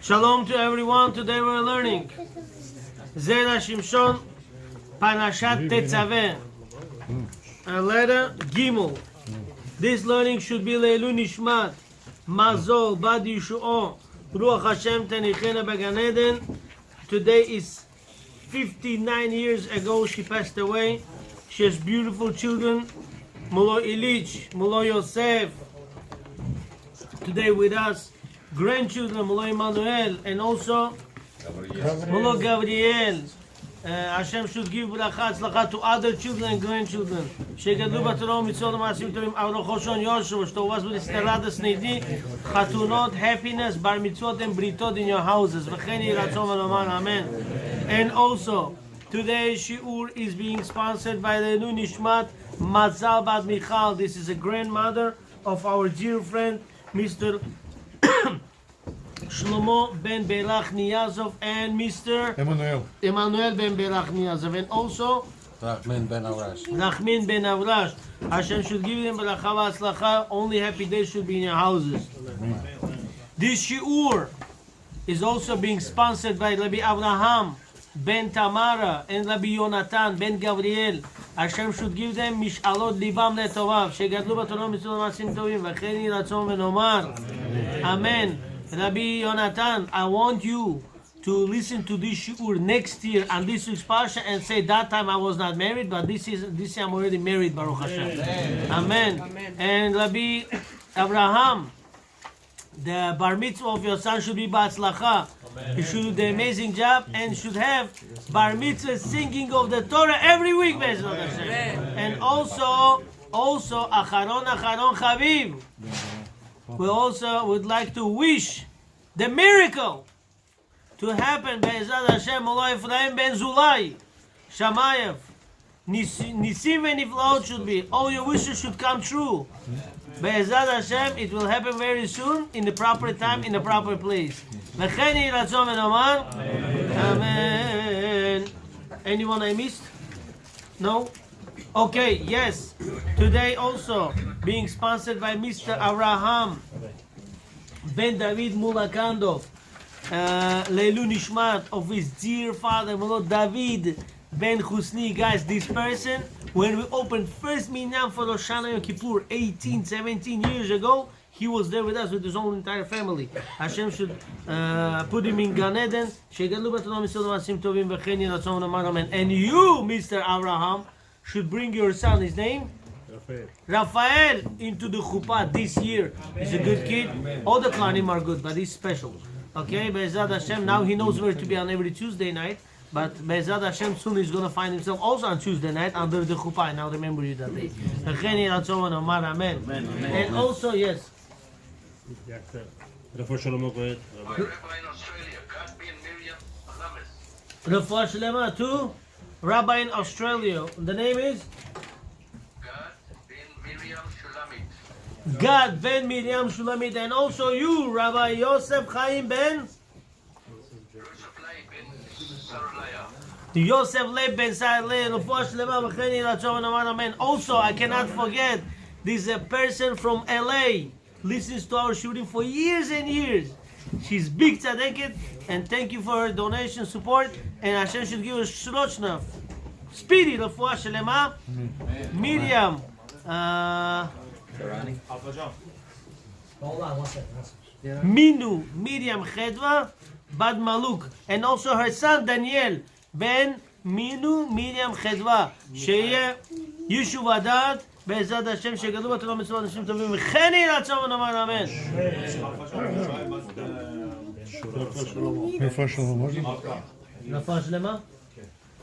Shalom to everyone. Today we're learning Zera Shimshon, Parashat Tezaveh, letter Gimel. This learning should be Leilu Nishmat, Mazol, Bad Yishu'o, Ruach Hashem Tenichena Began Eden. Today is 59 years ago she passed away. She has beautiful children, Mulo Ilich, Mulo Yosef. Today with us, grandchildren, Mulo Emmanuel, and also Mulo Gabriel. Hashem should give bracha to other children and grandchildren. Shegadlu b'Torah mitzvot ma'asim tovim avro choshon Yosef, shto was b'nistarada snidi, chatunot, happiness, bar mitzvot and britot in your houses. V'chen yiratzon v'nomar amen. And also, today's shiur is being sponsored by the Leilu Nishmat Mazal Bat Michal. This is a grandmother of our dear friend, Mr. Shlomo ben Berach Niyazov and Mr. Emmanuel ben Berach Niyazov, and also Rachmin ben Avrash. Rachmin ben Avrash. Hashem should give them bracha v'atzlacha. Only happy days should be in your houses. This shiur is also being sponsored by Rabbi Avraham ben Tamara and Rabbi Yonatan ben Gabriel. Hashem should give them mishalot libam letovav. Shegadlu b'Torah mitzvot ma'asim tovim v'chen yiratzon v'nomar amen. Rabbi Yonatan, I want you to listen to this shiur next year on this week's parsha and say, that time I was not married, but this year I'm already married, Baruch Hashem. Amen. Amen. And Rabbi Abraham, the bar mitzvah of your son should be ba'atzlacha. He should do the amazing job and should have bar mitzvah singing of the Torah every week, Be'ezrat Hashem. And also Acharon Chaviv. We also would like to wish the miracle to happen. Be'ezrat Hashem, Molo Ephraim ben Zulai, Shamayev, Nisim and Niflaot should be. All your wishes should come true. Be'ezrat Hashem, it will happen very soon, in the proper time, in the proper place. V'chen yiratzon v'nomar amen. Anyone I missed? No? Okay, yes. Today also being sponsored by Mr. Avraham ben David Mulakandov, Leilu Nishmat of his dear father, Molo David ben Chusni. Guys, this person, when we opened first Minyan for Rosh Hashanah Yom Kippur 17 years ago, he was there with us with his own entire family. Hashem should put him in Gan Eden. Shegadlu b'Torah mitzvot ma'asim tovim v'chen yiratzon v'nomar amen. And you, Mr. Avraham, should bring your son, his name? Raphael, into the chuppah this year. He's a good kid. All the klanim are good, but he's special. Okay, Be'ezrat Hashem, now he knows where to be on every Tuesday night. But Be'ezrat Hashem, soon he's going to find himself also on Tuesday night under the chuppah. And I'll remember you that day. Amen. And also, yes. Refuah Shlema to Rabbi in Australia. The name is? Gad ben Miriam Shulamit. And also you, Rabbi Yosef Chaim ben? Yosef Leib ben Sarleh. Refuah Shlema v'chen yiratzon v'nomar amen. Also, I cannot forget, this is a person from LA. Listens to our shooting for years and years. She's big tzaddiket, and thank you for her donation support. And Hashem should give us shrochna, speedy refuah shlema. Miriam, Minu, Miriam Chedva, Bad Maluk, and also her son Daniel ben Minu, Miriam Chedva. Sheye Yishuv Adat. Be'ezrat Hashem, shegadlu b'Torah mitzvot ma'asim tovim v'chen yiratzon v'nomar amen. Refuah Shlema?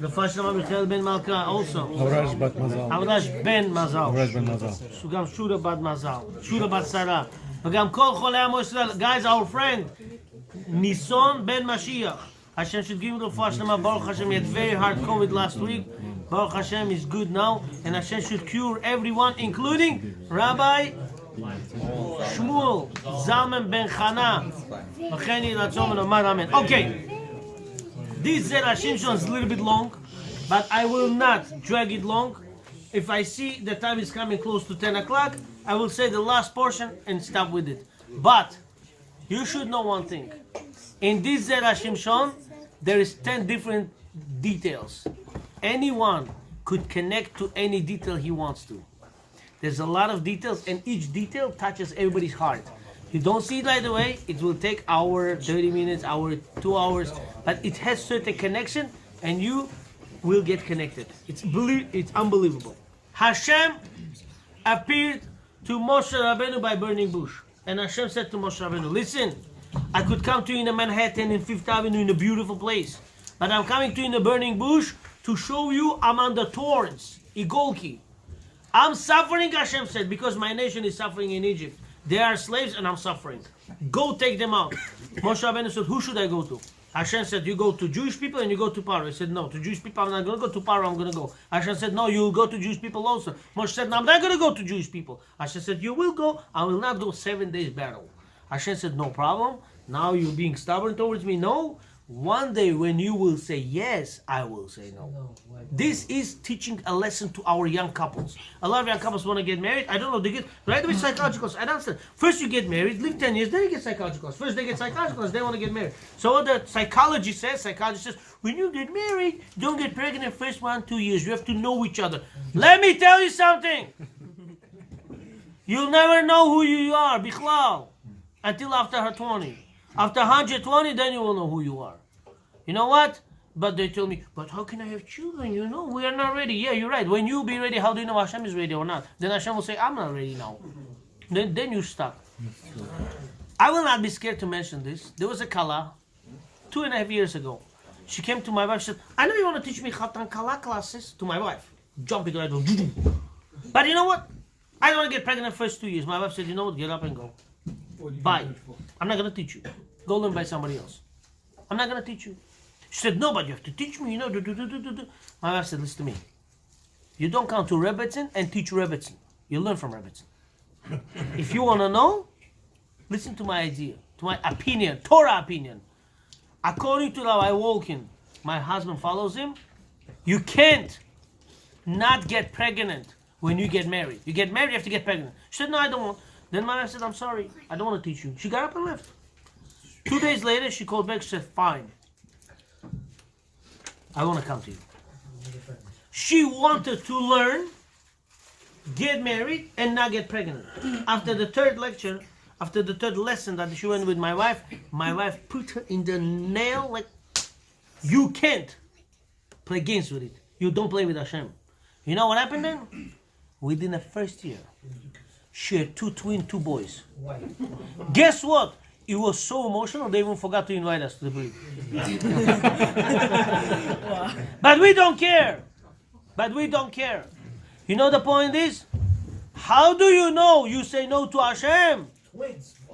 Refuah Shlema Michael ben Malka also. Avrash bat Mazal. Avrash ben Mazal. Avrash ben Mazal. גם שורה בת מזל, שורה בת שרה, וגם כל חולי עמו ישראל. Guys, our friend, Nison ben Mashiach. Hashem should give him refuah shlema. Baruch Hashem, he had very hard COVID last week. Baruch Hashem is good now, and Hashem should cure everyone, including Rabbi Shmuel Zalman ben Chana. Okay, this Zera Shimshon is a little bit long, but I will not drag it long. If I see the time is coming close to 10 o'clock, I will say the last portion and stop with it. But you should know one thing. In this Zera Shimshon, there is 10 different details. Anyone could connect to any detail he wants to. There's a lot of details, and each detail touches everybody's heart. You don't see it right away. It will take hour, 30 minutes, hour, 2 hours, but it has certain connection, and you will get connected. It's unbelievable. Hashem appeared to Moshe Rabbeinu by burning bush, and Hashem said to Moshe Rabbeinu, listen, I could come to you in Manhattan, in Fifth Avenue, in a beautiful place, but I'm coming to you in a burning bush to show you I'm on the thorns, Igolki. I'm suffering, Hashem said, because my nation is suffering in Egypt. They are slaves and I'm suffering. Go take them out. Moshe Rabbeinu said, who should I go to? Hashem said, you go to Jewish people and you go to Paro. He said, no, to Jewish people I'm not going to go. To Paro I'm going to go. Hashem said, no, you will go to Jewish people also. Moshe said, no, I'm not going to go to Jewish people. Hashem said, you will go. I will not go 7 days battle. Hashem said, no problem. Now you're being stubborn towards me. No. One day when you will say yes, I will say no. This is teaching a lesson to our young couples. A lot of young couples want to get married. I don't know, they get right away psychological. I don't understand. First you get married, live 10 years, then you get psychological. First they get psychological, they want to get married. So what the psychology says, when you get married, don't get pregnant first 1, 2 years. You have to know each other. Let me tell you something. You'll never know who you are, bichlal, until after 20. After 120, then you will know who you are. You know what? But they tell me, but how can I have children? You know, we are not ready. Yeah, you're right. When you be ready, how do you know Hashem is ready or not? Then Hashem will say, I'm not ready now. Then you're stuck. I will not be scared to mention this. There was a Kala 2.5 years ago. She came to my wife, she said, I know you want to teach me Khatan Kala classes, to my wife. Jumping right on. But you know what? I don't want to get pregnant first 2 years. My wife said, you know what? Get up and go. Bye. I'm not going to teach you. Go learn by somebody else. I'm not going to teach you. She said, no, but you have to teach me, you know. My wife said, listen to me. You don't come to Rebbetzin and teach Rebbetzin. You learn from Rebbetzin. If you want to know, listen to my idea, to my opinion, Torah opinion. According to Rabbi Wolkin, my husband follows him. You can't not get pregnant when you get married. You get married, you have to get pregnant. She said, no, I don't want. Then my wife said, I'm sorry, I don't want to teach you. She got up and left. 2 days later, she called back, she said, fine. I want to come to you. She wanted to learn, get married, and not get pregnant. After the third lecture, after the third lesson that she went with my wife put her in the nail like, you can't play games with it. You don't play with Hashem. You know what happened then? Within the first year, she had 2 boys. Guess what? It was so emotional, they even forgot to invite us to the bridge. But we don't care. You know the point is? How do you know you say no to Hashem?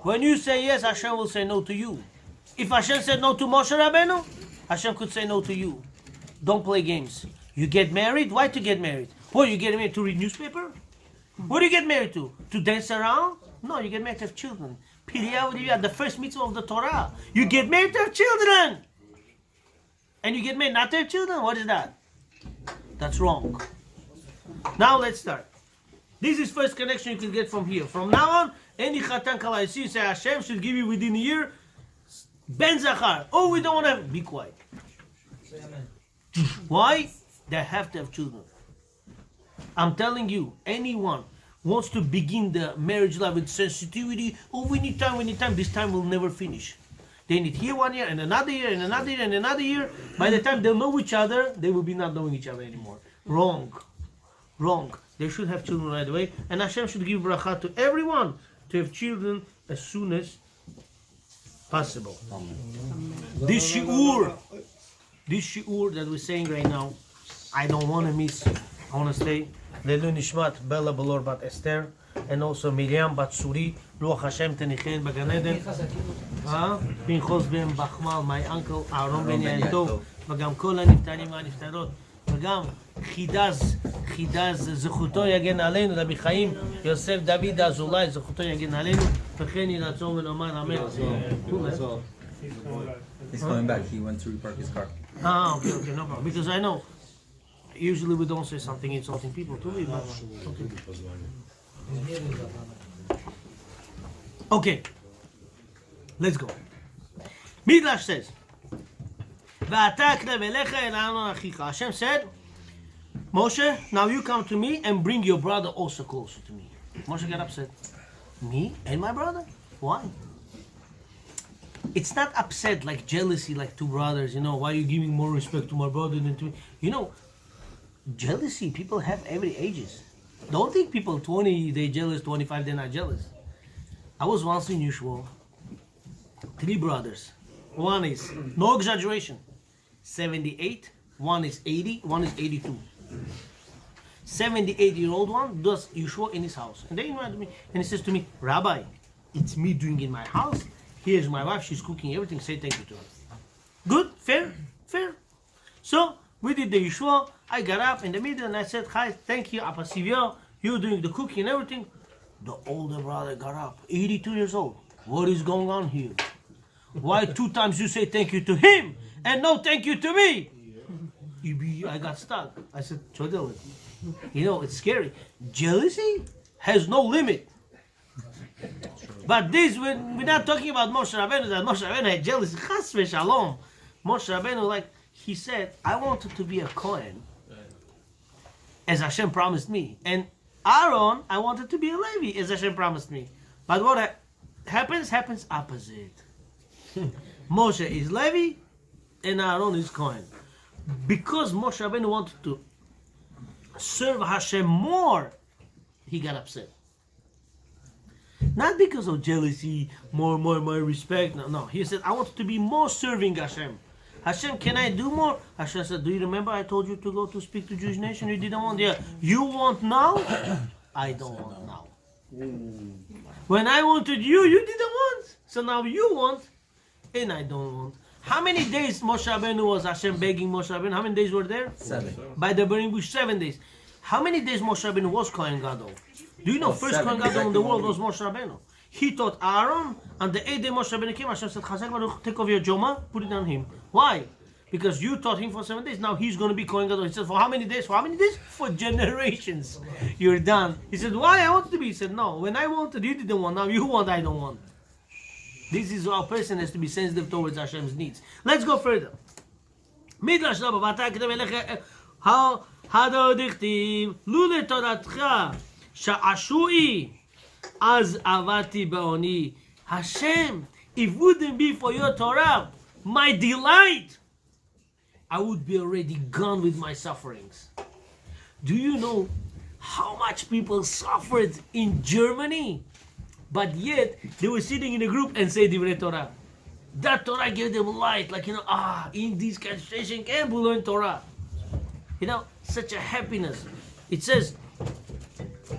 When you say yes, Hashem will say no to you. If Hashem said no to Moshe Rabbeinu, Hashem could say no to you. Don't play games. You get married? Why to get married? What, you get married to read newspaper? What do you get married to? To dance around? No, you get married to have children. The first mitzvah of the Torah. You get married to have children. And you get married not to have children? What is that? That's wrong. Now let's start. This is first connection you can get from here. From now on, any Chatan Kala you see, you say Hashem should give you within a year Ben Zachar. Oh, we don't want to have. Be quiet. Why? They have to have children. I'm telling you, anyone wants to begin the marriage life with sensitivity, oh, we need time, this time will never finish. They need here 1 year, and another year, and another year, and another year. By the time they'll know each other, they will be not knowing each other anymore. Wrong. They should have children right away, and Hashem should give bracha to everyone to have children as soon as possible. Amen. This shiur that we're saying right now, I don't want to miss. I want to stay. Lelu Nishmat Bella Balor Bat Esther, and also Miriam Bat Suri, Ruach Hashem Tenichen Bagan Eden, Pinchos Ben Bachmal, my uncle, Aaron Ben Yaitov, וגם כל הנפטרים והנפטרות, וגם חידז זכותו יגן עלינו, רבי חיים יוסף דוד אזולאי, זכותו יגן עלינו, וכן יהי רצון ונאמר אמן. He's coming back. He went to repark his car. Okay, no problem. Because I know, usually we don't say something insulting people to me, but okay, let's go. Midrash says, Hashem said, Moshe, now you come to me and bring your brother also closer to me. Moshe got upset. Me and my brother? Why? It's not upset like jealousy, like two brothers, why are you giving more respect to my brother than to me? Jealousy, people have every ages. Don't think people 20, they're jealous, 25, they're not jealous. I was once in Yeshua, 3 brothers. One is, no exaggeration, 78, one is 80, one is 82. 78-year-old one does Yeshua in his house. And they invited me, and he says to me, Rabbi, it's me doing in my house. Here's my wife, she's cooking everything, say thank you to her. Good, fair. So, we did the Yeshua, I got up in the middle and I said, hi, thank you, Apasivyo, you're doing the cooking and everything. The older brother got up, 82 years old. What is going on here? Why 2 times you say thank you to him and no thank you to me? I got stuck. I said, Chodel, it's scary. Jealousy has no limit. But this, we're not talking about Moshe Rabbeinu, that Moshe Rabbeinu had jealousy. Chas v'shalom. Moshe Rabbeinu, he said, I wanted to be a Kohen, as Hashem promised me. And Aaron, I wanted to be a Levi, as Hashem promised me. But what happens opposite. Moshe is Levi, and Aaron is Kohen. Because Moshe Rabbeinu wanted to serve Hashem more, he got upset. Not because of jealousy, more respect. No. He said, I want to be more serving Hashem. Hashem, can I do more? Hashem said, do you remember I told you to go to speak to Jewish nation? You didn't want. Yeah. You want now? I don't want now. When I wanted you didn't want. So now you want, and I don't want. How many days Moshe Rabbeinu was Hashem begging Moshe Rabbeinu? How many days were there? 7. By the burning bush, 7 days. How many days Moshe Rabbeinu was Kohen Gadol? Do you know first Kohen Gadol in the world was Moshe Rabbeinu? He taught Aaron, and the 8th day Moshe Rabbeinu came, Hashem said, Chazak Baruch, take off your Joma, put it on him. Why? Because you taught him for 7 days. Now he's going to be Kohen Gadol. He said, for how many days? For how many days? For generations. You're done. He said, why I wanted to be? He said, no. When I wanted, you didn't want. Now you want, I don't want. This is how a person has to be sensitive towards Hashem's needs. Let's go further. Midrash Rabba, how do dichtiv lule toratcha sha'ashui az avati be'oni. Hashem, if it wouldn't be for your Torah, my delight, I would be already gone with my sufferings. Do you know how much people suffered in Germany? But yet, they were sitting in a group and say Divrei Torah. That Torah gave them light, in this concentration camp we learn Torah. Such a happiness. It says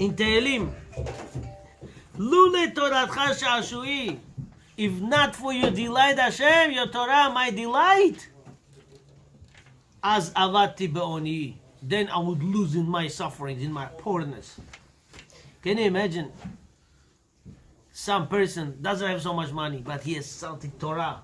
in Tehillim, Lule Toratcha Sha'ashui. If not for your delight, Hashem, your Torah, my delight, as avati be'oni, then I would lose in my sufferings, in my poorness. Can you imagine? Some person doesn't have so much money, but he has something Torah.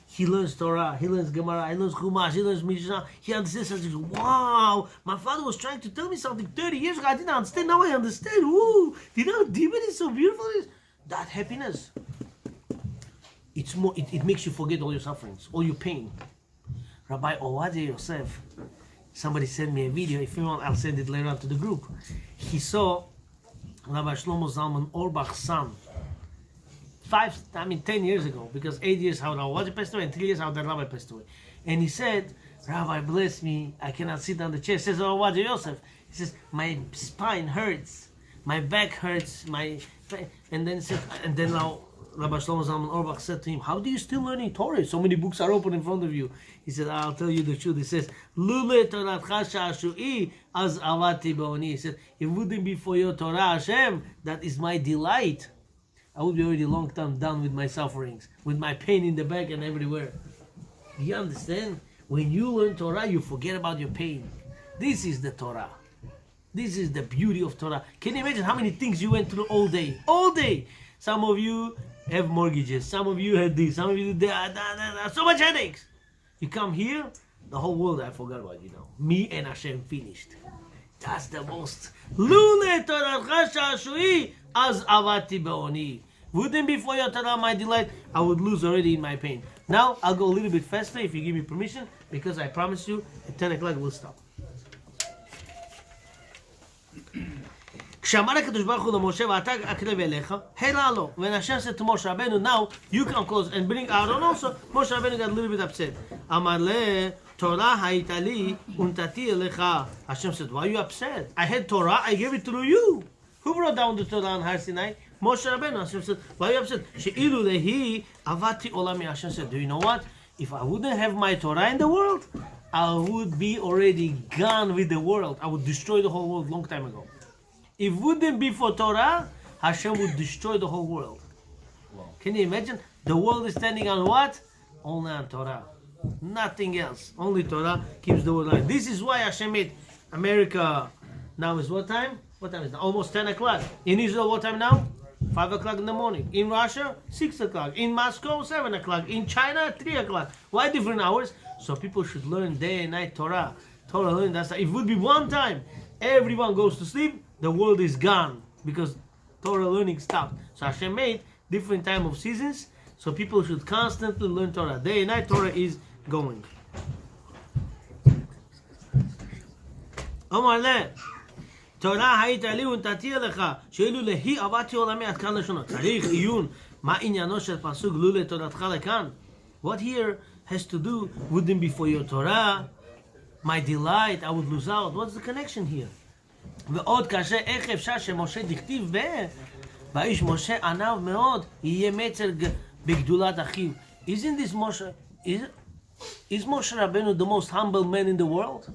He learns Torah, he learns Gemara, he learns Chumash, he learns Mishnah. He understands something. Wow, my father was trying to tell me something 30 years ago. I didn't understand. Now I understand. Ooh, do you know how deep it is? So beautiful it is. That happiness. It's more. It makes you forget all your sufferings, all your pain. Rabbi Ovadia Yosef. Somebody sent me a video. If you want, I'll send it later on to the group. He saw Rabbi Shlomo Zalman Auerbach's son. 10 years ago, because 8 years how Rabbi passed away and 3 years how the Rabbi passed away. And he said, Rabbi, bless me, I cannot sit on the chair. He says, oh, what, Yosef? He says, my spine hurts, my back hurts, and then now Rabbi Shlomo Zalman Auerbach said to him, how do you still learning Torah? So many books are open in front of you. He said, I'll tell you the truth. He says, Lule Toratcha Sha'ashui az avati be'oni. He said, if it wouldn't be for your Torah, Hashem, that is my delight, I would be already a long time done with my sufferings, with my pain in the back and everywhere. Do you understand? When you learn Torah, you forget about your pain. This is the Torah. This is the beauty of Torah. Can you imagine how many things you went through all day? All day! Some of you have mortgages. Some of you had this. Some of you did that. So much headaches. You come here, the whole world I forgot about, Me and Hashem finished. That's the most. Lule Toratcha Sha'ashui az avati be'oni. Wouldn't be for your Torah my delight, I would lose already in my pain. Now, I'll go a little bit faster if you give me permission, because I promise you, at 10 o'clock we'll stop. כשאמר הקדוש ברוך הוא למשה ואתה אקרב אליך, הרע לו. When Hashem said to Moshe Rabbeinu, now you come close and bring Aaron also, Moshe Rabbeinu got a little bit upset. אמר לה, תורה הייתה לי ונתתי אליך. Hashem said, why are you upset? I had Torah, I gave it to you. Who brought down the Torah on Har Sinai? Moshe Rabbeinu. Hashem said, why are you upset? שאילו להי עבדתי עולמי. Hashem said, do you know what? If I wouldn't have my Torah in the world, I would be already gone with the world. I would destroy the whole world long time ago. If it wouldn't be for Torah, Hashem would destroy the whole world. Wow. Can you imagine? The world is standing on what? Only on Torah. Nothing else. Only Torah keeps the world alive. This is why Hashem made America. Now is what time? What time is it? Almost 10 o'clock. In Israel, what time now? 5 o'clock in the morning. In Russia, 6 o'clock. In Moscow, 7 o'clock. In China, 3 o'clock. Why different hours? So people should learn day and night Torah. Torah learning, that's if it would be one time, everyone goes to sleep, the world is gone because Torah learning stopped. So Hashem made different time of seasons, so people should constantly learn Torah. Day and night Torah is going. אמר לה, תורה היית לי ונתתי לך, שאילו להי עבדתי עולמי עד כאן לשונות. צריך עיון, מה עניינו של פסוק לו לתורתך לכאן? What here has to do wouldn't be for your Torah, my delight, I would lose out. What's the connection here? ועוד קשה, איך אפשר שמשה דכתיב והאיש משה עניו מאוד, יהיה מצר בגדולת אחיו. Isn't this Moshe, is Moshe Rabbeinu the most humble man in the world?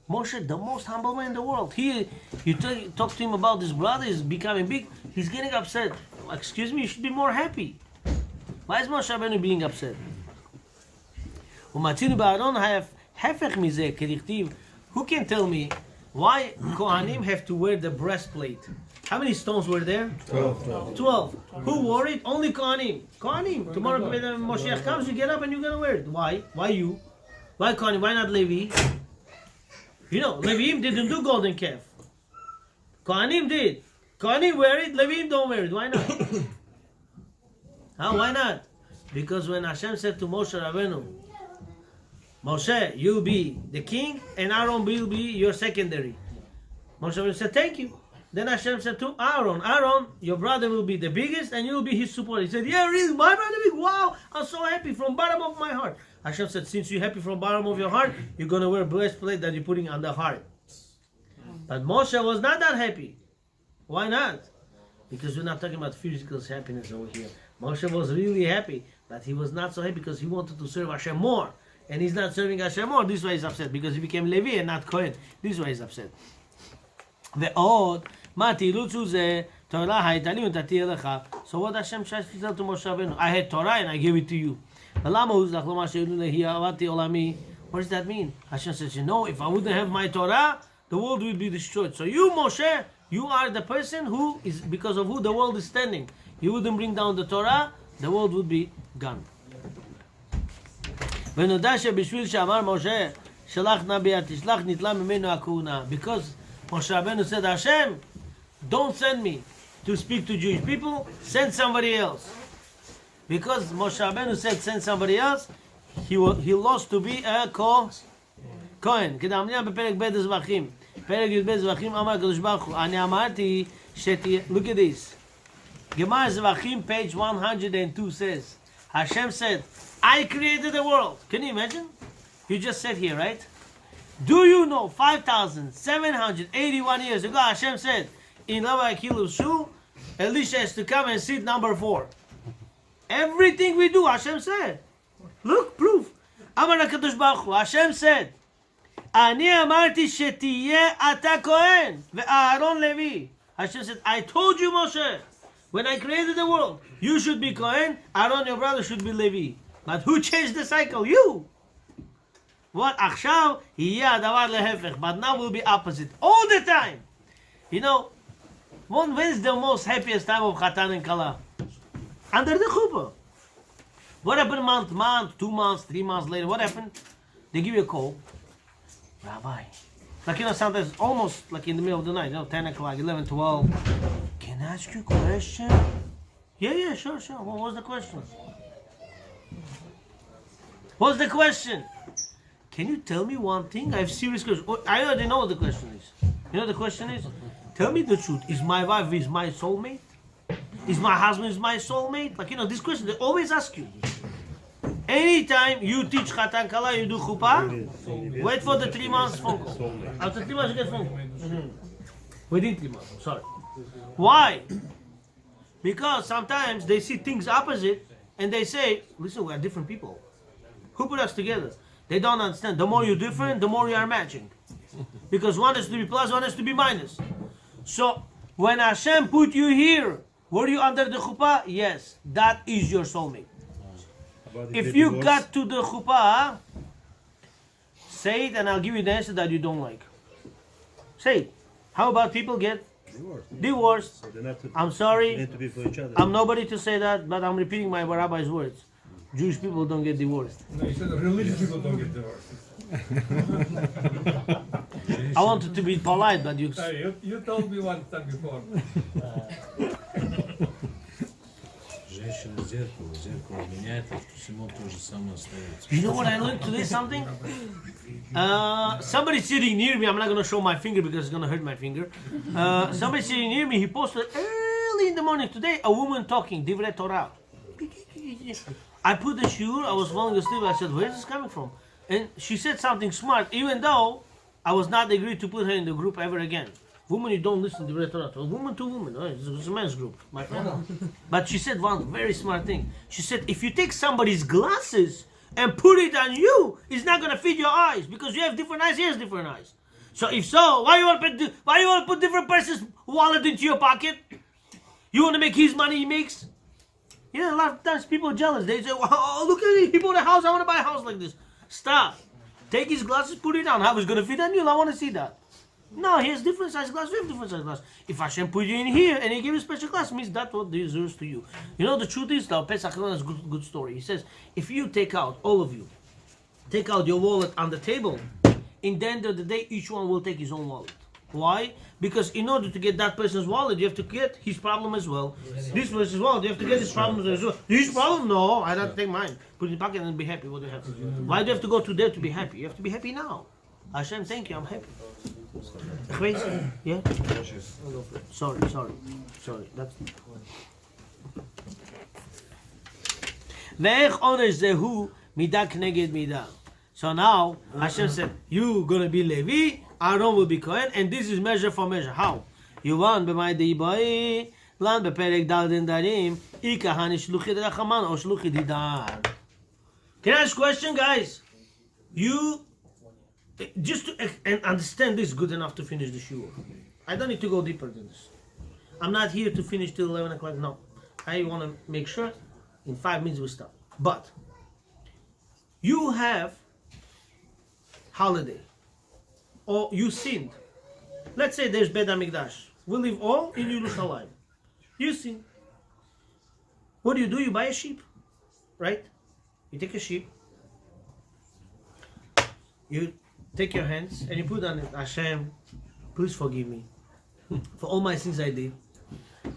Moshe, the most humble man in the world. He, you talk to him about his brother, he's becoming big, he's getting upset. Excuse me, you should be more happy. Why is Moshe Rabbeinu being upset? ומצינו בארון ההפך מזה, כדכתיב, who can tell me why Kohanim have to wear the breastplate? How many stones were there? 12. Who wore it? Only Kohanim. Kohanim. Tomorrow when Moshiach comes, you get up and you're going to wear it. Why? Why you? Why Kohanim? Why not Levi? You know, Leviim didn't do golden calf. Kohanim did. Kohanim wear it, Leviim don't wear it. Why not? Why not? Because when Hashem said to Moshe Rabbeinu, Moshe, you'll be the king, and Aaron will be your secondary. Moshe Rabbeinu said, thank you. Then Hashem said to Aaron, Aaron, your brother will be the biggest, and you'll be his support. He said, yeah, really, my brother big. Wow, I'm so happy from bottom of my heart. Hashem said, since you're happy from bottom of your heart, you're going to wear a breastplate that you're putting on the heart. But Moshe was not that happy. Why not? Because we're not talking about physical happiness over here. Moshe was really happy, but he was not so happy because he wanted to serve Hashem more. And he's not serving Hashem more. This is why he's upset. Because he became Levi and not Kohen. This is why he's upset. ועוד, מה תירוצו זה, תורה הייתה לי ונתתי אליך. So what Hashem tries to tell to Moshe Rabbeinu? I had Torah and I gave it to you. ולמה הוא זך לומר שאילו להי עבדתי עולמי? What does that mean? Hashem says, you know, if I wouldn't have my Torah, the world would be destroyed. So you, Moshe, you are the person who is, because of who the world is standing. You wouldn't bring down the Torah, the world would be gone. ונודע שבשביל שאמר משה, שלח נא ביד תשלח, נתלה ממנו הכהונה. Because Moshe Rabbeinu said, Hashem, don't send me to speak to Jewish people, send somebody else. Because Moshe Rabbeinu said, send somebody else, he lost to be a Kohen. כדאמרינן בפרק ב' זבחים. פרק י"ב זבחים אמר הקדוש ברוך הוא, אני אמרתי שתהיה, look at this. Gemara Zvachim, page 102 says, Hashem said, I created the world. Can you imagine? You just said here, right? Do you know 5,781 years ago, Hashem said, in Rabbi Akilov's shul, Elisha has to come and sit number 4. Everything we do, Hashem said. Look, proof. Amar HaKadosh Baruch Hu, Hashem said, אני אמרתי שתהיה אתה כהן ואהרון לוי. Hashem said, I told you, Moshe, when I created the world, you should be Kohen, Aaron, your brother, should be Levi. But who changed the cycle? You. What? עכשיו יהיה הדבר להפך. But now will be opposite. All the time. You know, when is the most happiest time of Chatan and Kala? Under the chuppah. What happened month, 2 months, 3 months later? What happened? They give you a call. Rabbi. Like, you know, sometimes almost like in the middle of the night, 10 o'clock, 11, 12. Can I ask you a question? Yeah, sure. What was the question? What's the question? Can you tell me one thing? I have serious questions. Oh, I already know what the question is. You know what the question is? Tell me the truth. Is my wife my soulmate? Is my husband my soulmate? Like, this question they always ask you. Anytime you teach Chatan Kala, you do chuppah, wait for the 3 months phone call. After 3 months, you get phone call. Within 3 months, sorry. Why? Because sometimes they see things opposite and they say, listen, we are different people. Who put us together? They don't understand. The more you're different, the more you are matching. Because one has to be plus, one has to be minus. So, when Hashem put you here, were you under the chuppah? Yes, that is your soulmate. If you got to the chuppah, say it and I'll give you the answer that you don't like. Say it. How about people get divorced? So they're not to, I'm sorry. meant to be for each other. I'm nobody to say that, but I'm repeating my rabbi's words. Jewish people don't get divorced. No, you said the religious people don't get divorced. I wanted to be polite, but you... Hey, you told me one time before. Женщина зеркало меняет, а всему то же самое остается. You know what I learned today? Something? Somebody sitting near me, I'm not going to show my finger because it's going to hurt my finger. Somebody sitting near me, he posted early in the morning today, a woman talking, Divrei Torah. I put the shiur, I was falling asleep, I said, where is this coming from? And she said something smart, even though I was not agreed to put her in the group ever again. Woman, you don't listen to Divrei Torah. Woman to woman, it's a men's group, my friend. But she said one very smart thing. She said, if you take somebody's glasses and put it on you, it's not going to fit your eyes because you have different eyes, he has different eyes. So if so, why you want to put different person's wallet into your pocket? You want to make his money he makes? A lot of times people are jealous. They say, oh, look at it, he bought a house, I want to buy a house like this. Stop. Take his glasses, put it on. How is it going to fit on you? I want to see that. No, he has different size glasses, we have different size glasses. If Hashem put you in here and he gave you special glass, means that's what deserves to you. The truth is, the Pesach is a good story. He says, if you take out, all of you, take out your wallet on the table, in the end of the day, each one will take his own wallet. Why? Because in order to get that person's wallet, you have to get his problem as well. This person's wallet, you have to get his problem as well. His problem? No, I don't take mine. Put it in the pocket and be happy. What do you have to do? Why do you have to go to there to be happy? You have to be happy now. Hashem, thank you, I'm happy. Yeah? Sorry. That's... So now, Hashem said, you gonna be Levi, Aaron will be Kohen, and this is measure for measure. How? Yuvan b'may de'ibai, lan b'perek dal den darim, ikahani shluchid rachaman or shluchid hidar. Can I ask a question, guys? You, just to and understand this good enough to finish the shiur. I don't need to go deeper than this. I'm not here to finish till 11 o'clock, no. I want to make sure in 5 minutes we stop. But, you have holiday, or you sinned. Let's say there's Beit HaMikdash. We live all in Yerushalayim. You sin. What do? You buy a sheep, right? You take a sheep, you take your hands and you put on it, Hashem, please forgive me for all my sins I did.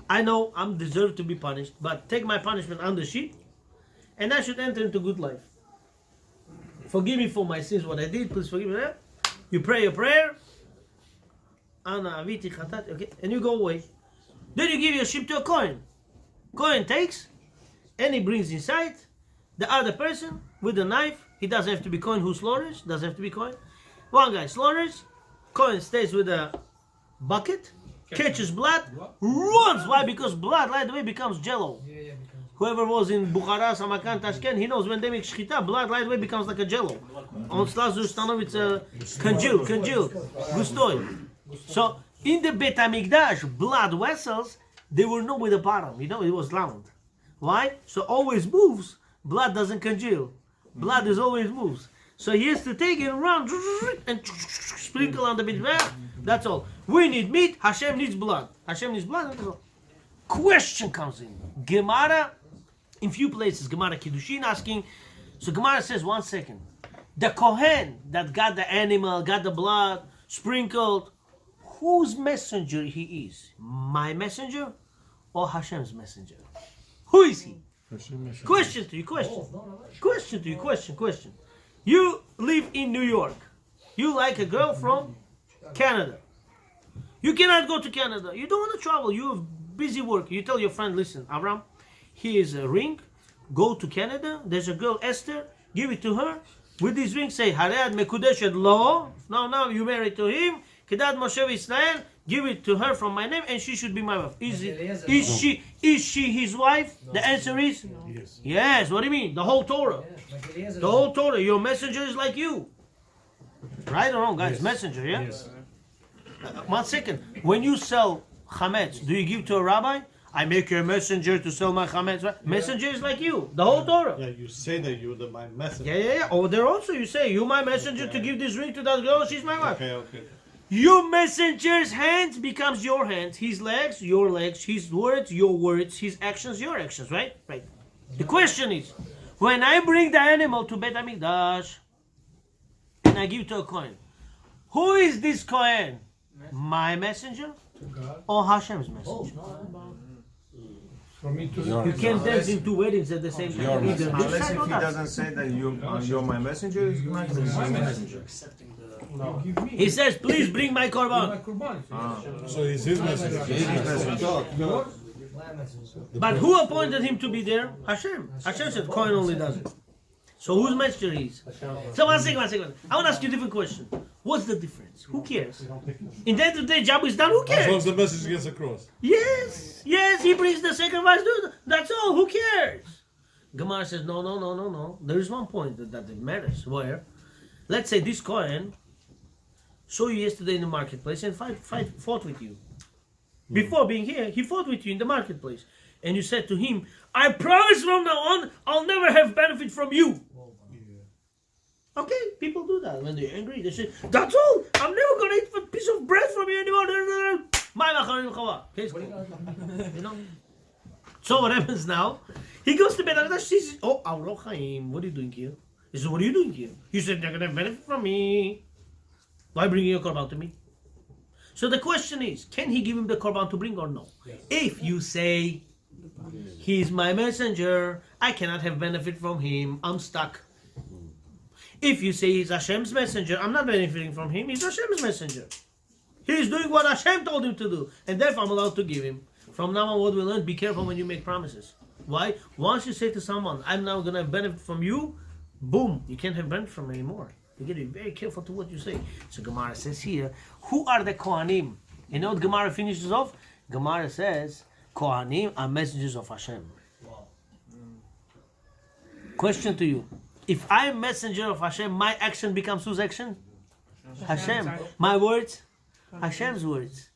I know I'm deserved to be punished, but take my punishment on the sheep and I should enter into good life. Forgive me for my sins, what I did, please forgive me. You pray your prayer, okay, and you go away. Then you give your sheep to a Kohen. Kohen takes, and he brings inside the other person with a knife. He doesn't have to be Kohen who slaughters, doesn't have to be Kohen. One guy slaughters, Kohen stays with a bucket, catches blood, runs. Why? Because blood right away becomes jello. Whoever was in Bukhara, Samarkand, Tashkent, he knows when they make shchita, blood right away becomes like a jello. On Slazu Stanovitz, congeal, gustoy. So, in the Beit HaMikdash, blood vessels, they were not with the bottom, it was round. Why? So always moves, blood doesn't congeal. Blood is always moves. So he has to take it around and sprinkle on the bit. That's all. We need meat, Hashem needs blood. Hashem needs blood. Question comes in. Gemara, in few places, Gemara Kiddushin asking, so Gemara says, 1 second. The Kohen that got the animal, got the blood, sprinkled, whose messenger he is? My messenger or Hashem's messenger? Who is he? Question to you, question. You live in New York. You like a girl from Canada. You cannot go to Canada. You don't want to travel. You have busy work. You tell your friend, listen, Avram, here's a ring. Go to Canada. There's a girl, Esther. Give it to her. With this ring, say, Haread Mekudeshet Lo. Now you married to him. Kedat Moshe Israel. Give it to her from my name, and she should be my wife. Is she his wife? The answer is Yes. yes. What do you mean? The whole Torah. The whole Torah. Your messenger is like you. Right or wrong, guys? Yes. Messenger, yeah? Yes. 1 second. When you sell chametz, do you give to a rabbi? I make you a messenger to sell my chametz. Right? Messenger is like you. The whole Torah. Yeah, you say that you're my messenger. Yeah. Over there also you say, you my messenger to give this ring to that girl, she's my wife. Okay. Your messenger's hands becomes your hands. His legs, your legs. His words, your words. His actions, your actions. Right? Right. The question is, when I bring the animal to Bet HaMikdash and I give it to a Kohen, who is this Kohen? My messenger or Hashem's messenger? For me to You can't dance in two weddings at the same time. Either this Unless side if or he that. doesn't say that you're my messenger, he's my messenger. give me. He says, please bring my My korban. kurban. So it's his message. Yours? But who appointed him to be there? Hashem. Hashem said, Kohen only does it. So whose messenger he is? So one second. I want to ask you a different question. What's the difference? Who cares? In the end of the day, job is done. Who As long cares? as the message gets across. Yes, he brings the sacrifice. Dude, that's all. Who cares? Gemara says, no. There is one point that it matters. Where? Let's say this Kohen saw you yesterday in the marketplace and fought with you. Before being here, he fought with you in the marketplace. And you said to him, I promise from now on, I'll never have benefit from you. Okay, people do that when they're angry. They say, that's all. I'm never going to eat a piece of bread from you anymore. You know? So what happens now? He goes to bed and says, oh, Rabbi Chaim, what are you doing here? He says, what are you doing here? You said they're going to have benefit from me. Why bringing your korban to me? So the question is, can he give him the korban to bring or no? Yes. If you say, he's my messenger, I cannot have benefit from him, I'm stuck. If you say he's Hashem's messenger, I'm not benefiting from him, he's Hashem's messenger. He's doing what Hashem told him to do, and therefore I'm allowed to give him. From now on, what we learn, be careful when you make promises. Why? Once you say to someone, I'm now going to benefit from you, boom, you can't have benefit from him anymore. You got to be very careful to what you say. So Gemara says here, who are the Kohanim? You know what Gemara finishes off? Gemara says, Kohanim are messengers of Hashem. Question to you. If I'm messenger of Hashem, my action becomes whose action? Hashem. My words? Hashem's words.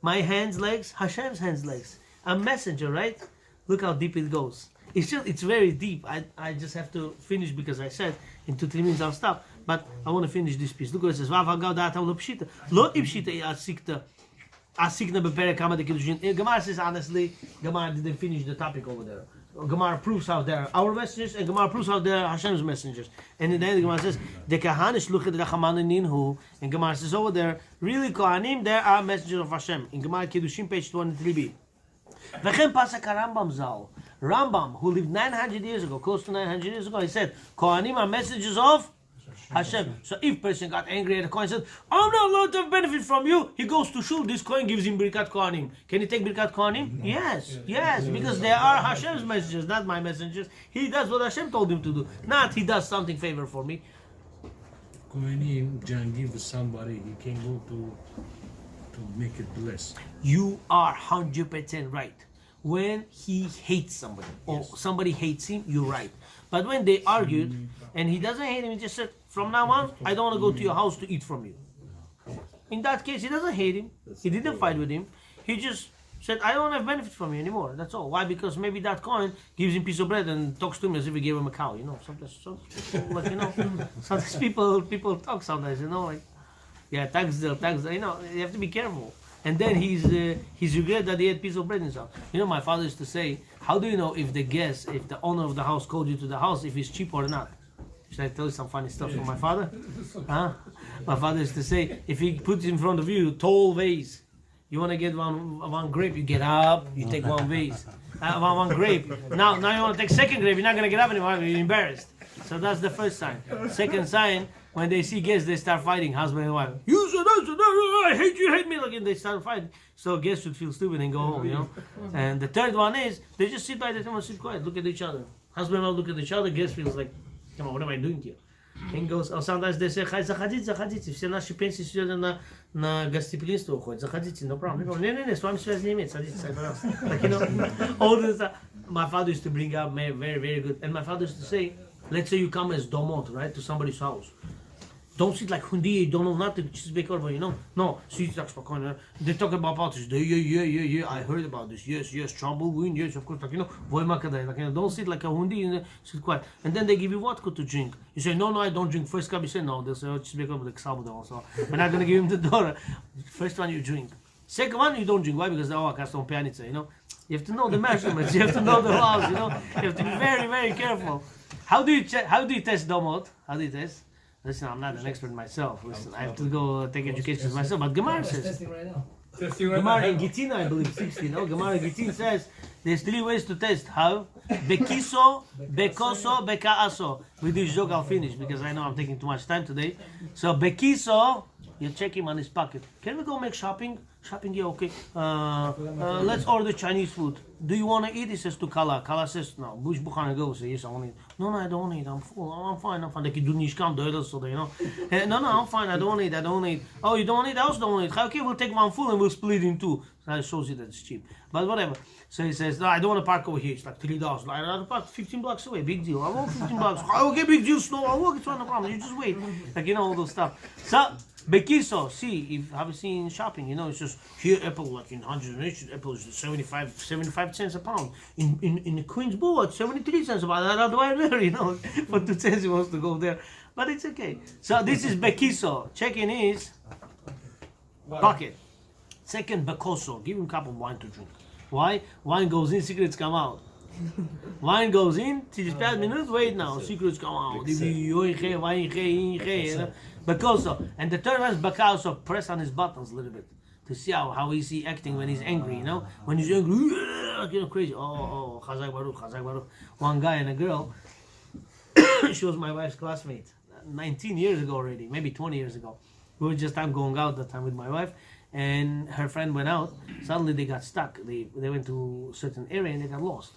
My hands, legs? Hashem's hands, legs. I'm messenger, right? Look how deep it goes. It's very deep. I just have to finish because I said in 2-3 minutes I'll stop. But I want to finish this piece. Look what it says. Gemara says honestly, Gemara didn't finish the topic over there. Gemara proves how they're our messengers, and Gemara proves how they're Hashem's messengers. And in the end, Gemara says, the Kahanish look at the Ninhu, and Gemara says over there, really Kohanim, they are messengers of Hashem. In Gemara Kiddushin, page 23b. V'chem pasak Rambam Zal. Rambam, who lived 900 years ago, close to 900 years ago, he said, Kohanim are messengers of Hashem. So if person got angry at the Kohen and said, I'm not allowed to benefit from you, he goes to shul, this Kohen gives him Birkat Kohanim. Can he take Birkat Kohanim? Yes, because they are Hashem's messengers, not my messengers. He does what Hashem told him to do, not he does something favor for me. Kohanim can give somebody, he can go to make it blessed. You are 100% right. When he hates somebody, or somebody hates him, you're right. But when they argued, and he doesn't hate him, he just said, from now on, I don't want to go to your house to eat from you. In that case, he doesn't hate him. He didn't fight with him. He just said, I don't have benefit from you anymore. That's all. Why? Because maybe that Kohen gives him a piece of bread and talks to him as if he gave him a cow. You know, sometimes people, like, you know, sometimes people talk sometimes, you know, like, yeah, tax, you know, you have to be careful. And then he's regret that he had a piece of bread in his house. You know, my father used to say, how do you know if the owner of the house called you to the house, if it's cheap or not? Should I tell you some funny stuff from my father? Huh? My father used to say, if he puts in front of you tall vase You want to get one grape, you get up, you take one vase. One grape. Now you want to take second grape, you're not going to get up anymore, you're embarrassed. So that's the first sign. Second sign, when they see guests, they start fighting, husband and wife. You said I hate you, hate me. Like, and they start fighting. So guests should feel stupid and go home, you know. And the third one is, they just sit by the table and sit quiet, look at each other. Husband and wife look at each other, guest feels like, come on, what am I doing here? And goes, or sometimes they say, заходите, все наши пенсии сегодня на гостеприимство уходят, заходите, no problem. Не, с вами связь не имеет, садитесь, пожалуйста. Like, you know, all this stuff. My father used to bring up very, very good. And my father used to say, let's say you come as domot, right, to somebody's house. Don't sit like Hundi, you don't know nothing, just be careful, you know. No, sit like spokojnie. They talk about politics. Yeah, I heard about this. Yes, Trump will win. Yes, of course, like, you know, like, you know, don't sit like a Hundi, you know, sit quiet. And then they give you vodka to drink. You say, no, I don't drink. First cup, you say, no, they'll say, oh, just be careful, like Salvador. So we're not going to give him the Torah. First one, you drink. Second one, you don't drink. Why? Because, oh, custom pianica, you know. You have to know the measurements. You have to know the laws, you know. You have to be very, very careful. How do you test domot? How do you test? Listen, I'm not an expert myself. Listen, I have to go take education myself. But Gemara says, Testing right now. Gemara in Gittin, I believe, 16. No, Gemara in Gittin says there's 3 ways to test. How? Bekiso, bekoso, bekaaso. With this joke, I'll finish because I know I'm taking too much time today. So bekiso, you check him on his pocket. Can we go make shopping? Shopping, yeah, okay. Let's order Chinese food. Do you want to eat? He says to Kala. Kala says, no. Bush Bukhana goes, yes, I want to eat. No, I don't want to eat. I'm full. I'm fine. They can do nishkam, so you know. No, I'm fine. I don't want to eat. Oh, you don't want to eat? I also don't want to eat. Okay, we'll take one full and we'll split it in 2. So that shows you that it's cheap. But whatever. So he says, no, I don't want to park over here. It's like $3. I want to park 15 blocks away. Big deal. I want 15 bucks. Okay, big deal. No, I'll walk. It's not a problem. You just wait. Like, you know, all those stuff. So, Bekiso, see, if have you seen shopping, you know, it's just here apple like in 100 apple is 75 cents a pound. In the Queen's Bull it's 73 cents a pound. I don't know why there, you know, for 2 cents he wants to go there. But it's okay. So this is Bekiso. Check-in is pocket. Second, Bekoso. Give him a cup of wine to drink. Why? Wine goes in, secrets come out. Wine goes in, через 5 minutes, wait now, secrets come out. Bekoso. And the third one is Bakaso, press on his buttons a little bit to see how is he acting when he's angry, you know? When he's angry, you know, crazy. Oh, Chazak Baruch. One guy and a girl, she was my wife's classmate, 19 years ago already, maybe 20 years ago. We were just going out that time with my wife, and her friend went out. Suddenly they got stuck. They went to a certain area and they got lost.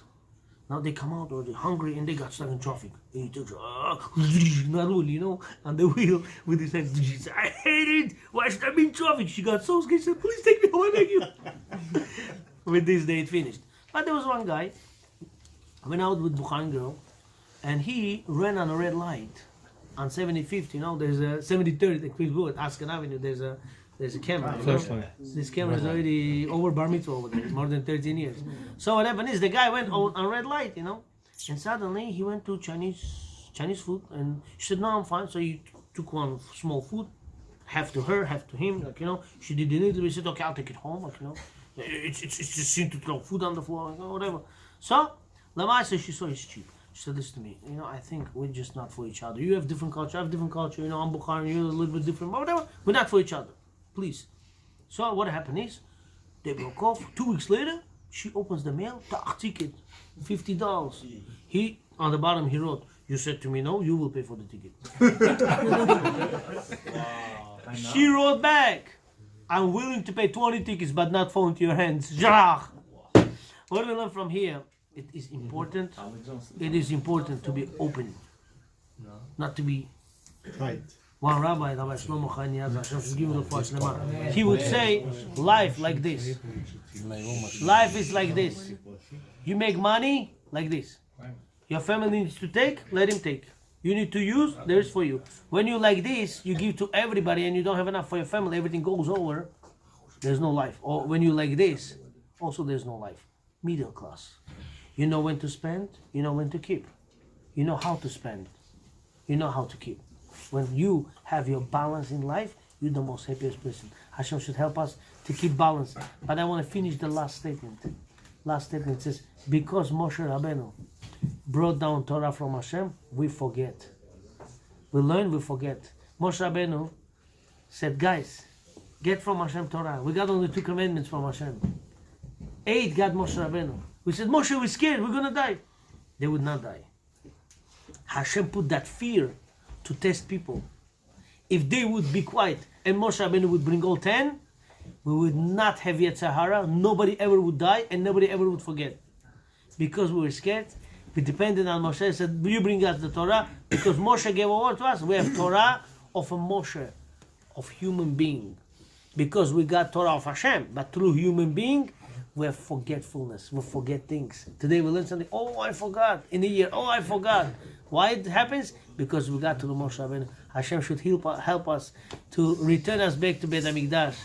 Now they come out already hungry and they got stuck in traffic. And he took, you know, on the wheel with his hands. She said, I hate it. Why should I be in traffic? She got so scared. She said, please take me home. I beg you. With this, they finished. But there was one guy, went out with Bukhan girl, and he ran on a red light on 75th. You know, there's a 73rd at Queenswood, Asken Avenue. There's a camera. You know? This camera is already over bar mitzvah over there. It's more than 13 years. So what happened is the guy went on red light, you know, and suddenly he went to Chinese food, and she said, no, I'm fine. So he took one small food, half to her, half to him, like, you know. She didn't eat it. He said, okay, I'll take it home, like, you know. It's just seemed to throw food on the floor, like, whatever. So Lama said she saw it's cheap. She said, listen to me, you know, I think we're just not for each other. You have different culture, I have different culture, you know, I'm Bukhari, you're a little bit different, but whatever. We're not for each other. Please. So what happened is, they broke off. 2 weeks later, she opens the mail, ticket, $50. He, on the bottom, he wrote, you said to me no, you will pay for the ticket. She wrote back, I'm willing to pay 20 tickets, but not fall into your hands. What do we learn from here? It is important to be open, not to be Right. One rabbi, Rabbi Shlomo Kanievski, he would say, life like this. Life is like this. You make money like this. Your family needs to take, let him take. You need to use, there is for you. When you like this, you give to everybody and you don't have enough for your family, everything goes over, there's no life. Or when you like this, also there's no life. Middle class. You know when to spend, you know when to keep. You know how to spend, you know how to keep. When you have your balance in life, you're the most happiest person. Hashem should help us to keep balance. But I want to finish the last statement. Last statement says, because Moshe Rabbeinu brought down Torah from Hashem, we forget. We learn, we forget. Moshe Rabbeinu said, guys, get from Hashem Torah. We got only 2 commandments from Hashem. 8 got Moshe Rabbeinu. We said, Moshe, we're scared, we're gonna die. They would not die. Hashem put that fear to test people. If they would be quiet and Moshe Rabbeinu would bring all 10, we would not have yet Sahara, nobody ever would die, and nobody ever would forget. Because we were scared, we depended on Moshe and said, will you bring us the Torah? Because Moshe gave a word to us. We have Torah of a Moshe, of human being. Because we got Torah of Hashem, but through human being, we have forgetfulness. We forget things. Today we learn something, oh, I forgot. In a year, oh, I forgot. Why it happens? Because we got to the Moshe Rabbeinu. Hashem should help us to return us back to Beit HaMikdash.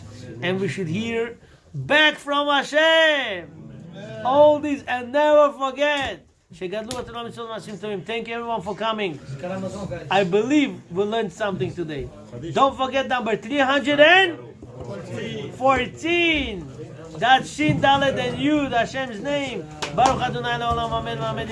And we should hear back from Hashem. All these and never forget. Thank you everyone for coming. I believe we learned something today. Don't forget number 314. That's Shin Dalet and Yud, Hashem's name. Baruch Adonai Le'olam Amen.